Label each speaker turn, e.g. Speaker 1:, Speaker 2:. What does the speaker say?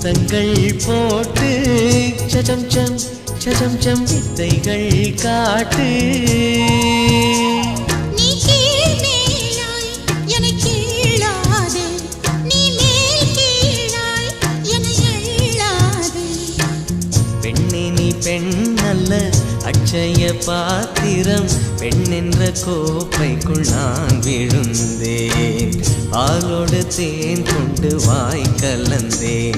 Speaker 1: முத்தங்கள் போட்டு சஜம் some சஜம் some வித்தைகள் காட்டு.
Speaker 2: நீ கீழ் மேலாய் என்னை கீழாதே, நீ மேல் கீழாய் என்னை எள்ளாதே.
Speaker 1: பெண்ணே நீ பெண் அல்ல அட்சய பாத்திரம், பெண் என்ற கோப்பைக்குள் நான் விழுந்தேன், பாலோடு தேன் கொண்டு வாய் கலந்தேன்.